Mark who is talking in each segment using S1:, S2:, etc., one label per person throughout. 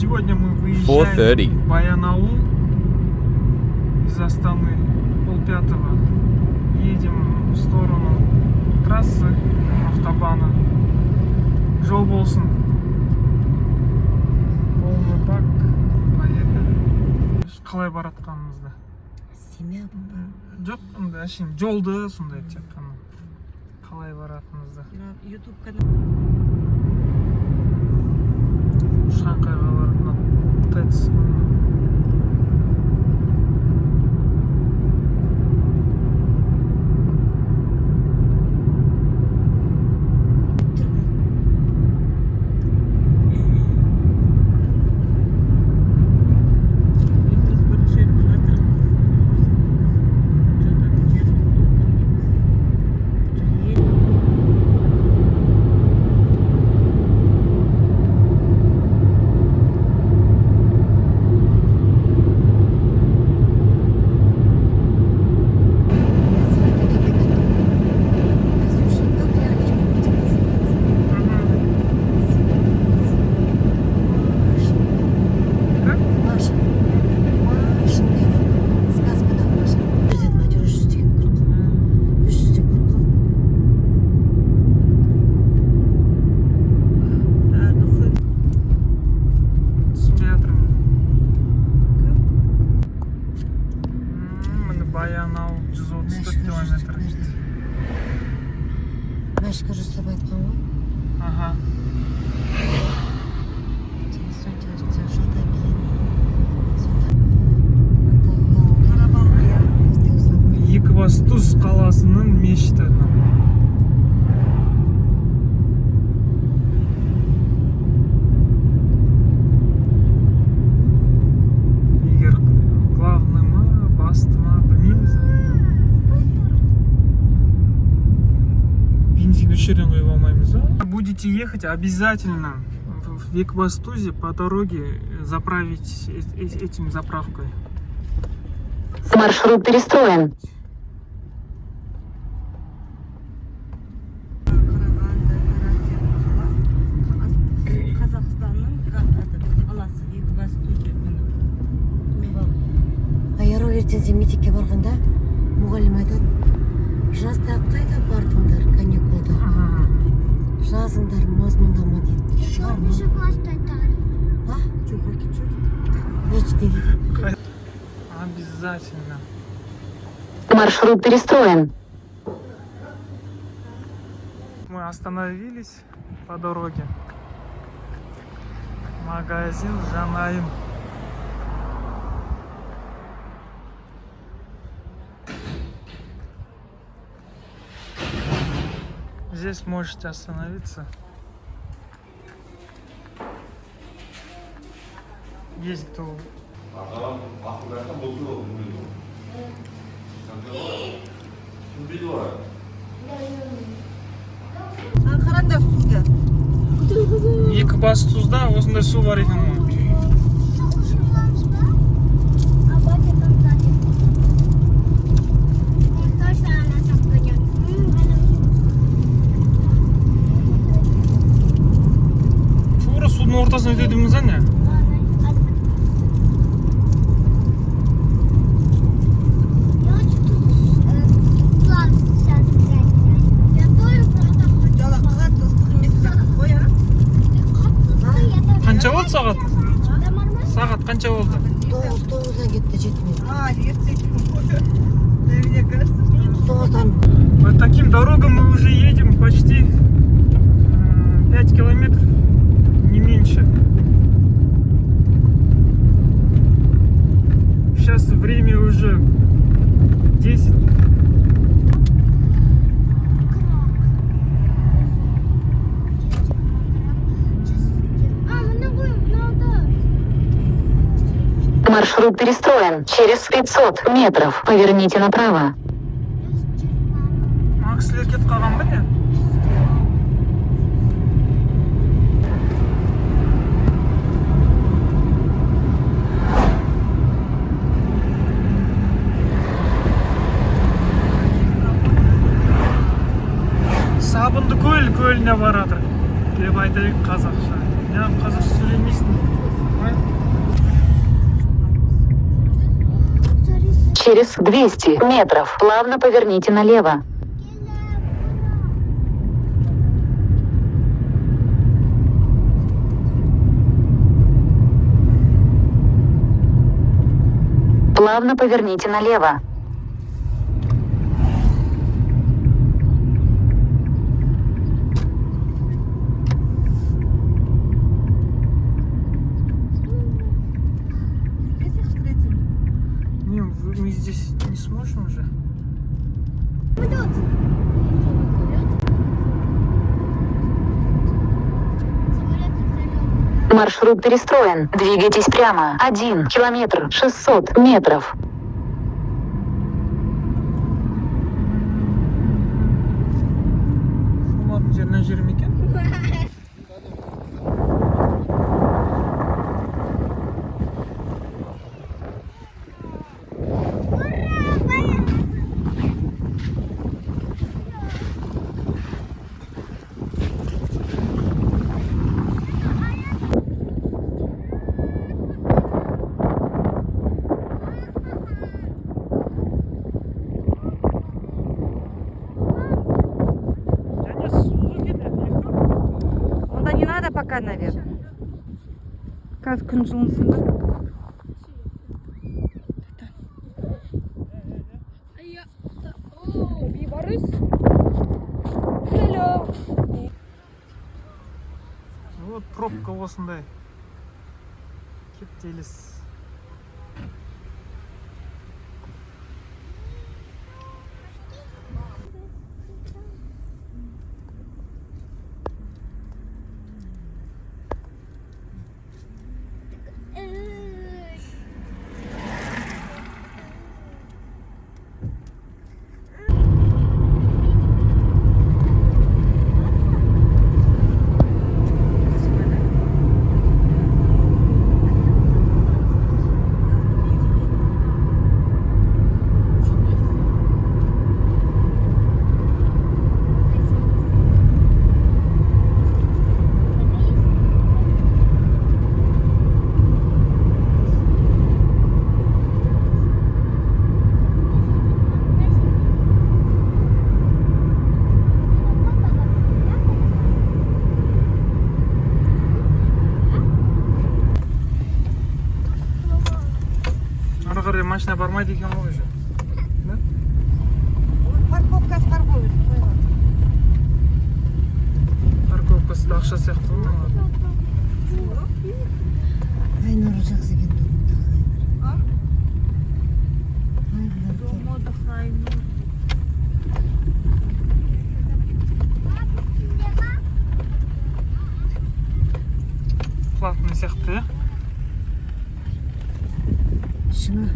S1: Сегодня мы выезжаем
S2: 4:30.
S1: в Баянаул из Астаны, 4:30. Едем в сторону трассы автобана. Жол болсын. Полный бак. Поехали. Қалай баратқанымызды.
S3: Семья баба.
S1: Жоқ, әшейін жолды сондай тек қана. Қалай баратынымызды.
S3: YouTube канал.
S1: Шанхайға баратын ТЭЦ. Баянауыл 134 километр.
S3: Мәшқа жасап айтқан ғой.
S1: Ага.
S3: Жылдан кейін.
S1: Екібастұз қаласының мешіті. Егер главный ма, басты ма, білмейміз. Бензин өшірен қойып алмаймыз. Будете ехать, обязательно в Екібастузе по дороге заправить этим заправкой.
S4: Маршрут перестроен.
S3: Қазақстанның қаласы Екібастұз. Аяр ертеңде мектепке барғанда мұғалім айтады, жазда қайда бардыңдар каникулда? Жазыңдар мазмұндама дейді.
S5: Еще класс тайтали.
S3: А? Жоқ, мечте дейді.
S1: Обязательно.
S4: Маршрут перестроен.
S1: Мы остановились по дороге. Магазин Жанайым. Здесь можете остановиться. Есть кто.
S3: Қараңдар суды.
S1: Екібастұзда осындай су бар екен ғой.
S5: А батя там сзади. Точно она там пойдет.
S1: Тура судың ортасына өтедіңіз, не?
S5: Я хочу тут план сейчас взять. Я тоже просто хочу.
S3: Жалақыға достық емес сияқты қой, а?
S1: Қанша болды сағат?
S5: Да нормально.
S1: Сағат қанша болды?
S3: 9-9'dan кетті, жетмеді.
S6: Ертең. Мне кажется,
S3: 9'dan.
S1: По таким дорогам мы уже едем почти 5 километров, не меньше. Сейчас время уже 10.
S5: Мы будем, надо.
S4: Маршрут перестроен. Через 500 метров поверните направо.
S1: Кісілер кетіп қалған ба не? Сабындыкөл көліне барады деп айтайық қазақша. Неғып қазақша сөйлемейсің?
S4: Через 200 метров плавно поверните налево. Плавно поверните налево.
S6: Здесь их встретим.
S1: Не, мы здесь не сможем уже.
S4: Маршрут перестроен. Двигайтесь прямо. 1 километр 600 метров.
S1: Шуматын жерінен жер ме екен? Және суға кетеді.
S6: Онда не надо пока, наверное. Қазір күн жылынсын ба?
S1: Вот пробка осындай. Кептеліс. Ары қарай машина бармайды екен ғой уже. Да?
S3: Парковкасы бар ғой өзі қойған.
S1: Парковкасы да ақша сияқты ғой мына.
S3: Айнұры жақсы екен.
S1: Платный сияқты, иә?
S3: Шыңа.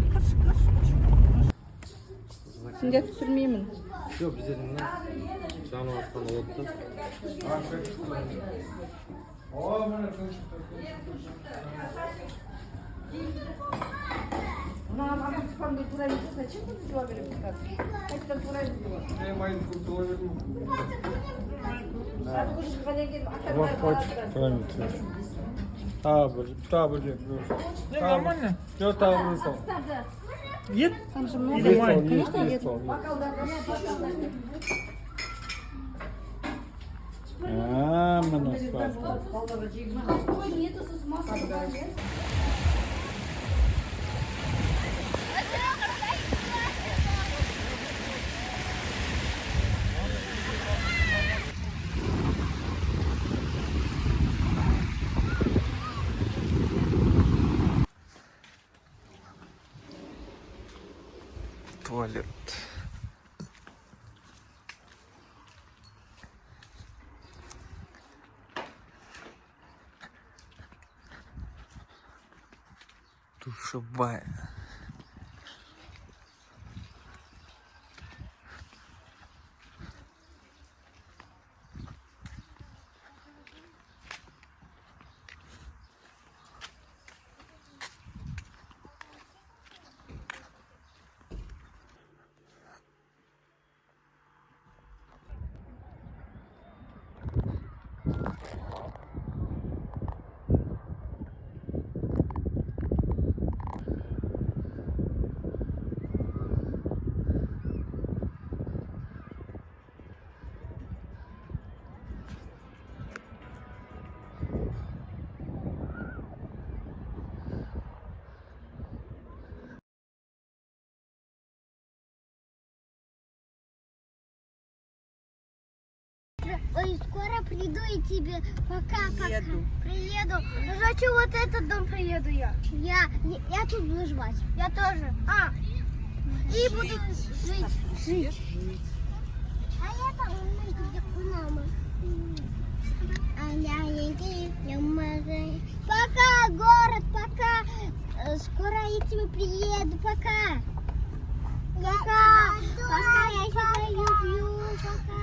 S6: Сендер түсірмеймін.
S2: Жоқ, біздердің жанып атқан отты.
S1: Не, нормально. Ет?
S6: Там же много.
S1: Или май?
S6: Конечно, ет.
S2: Міне сладко.
S1: Туалет. Душевая.
S5: приду и тебе пока.
S6: Приеду.
S5: Приеду. Ну зачем вот этот дом приеду я? Я тут буду жить. Я тоже. И буду жить. А я там у мамы. Пока, город, пока. Скоро я к тебе приеду. Пока. Пока. Пока, я тебя люблю. Пока.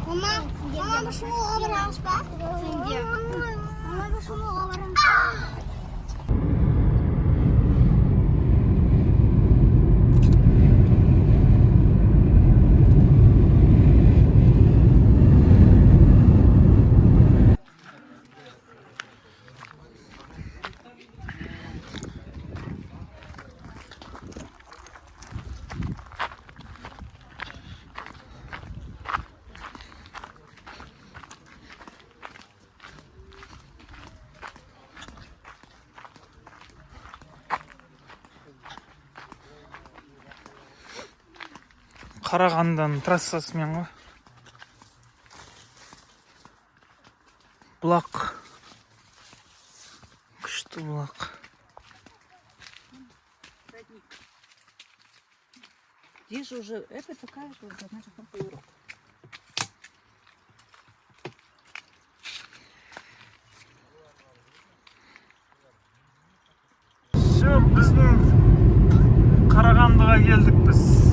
S5: Мама, почему оранж, па? Мама, почему оранж?
S1: Қарағандының трассасымен ғой. Бұлақ. Күшті бұлақ.
S6: Здесь же уже это такая же, значит, там поверок.
S1: Все, біздің Қарағандыға келдік біз.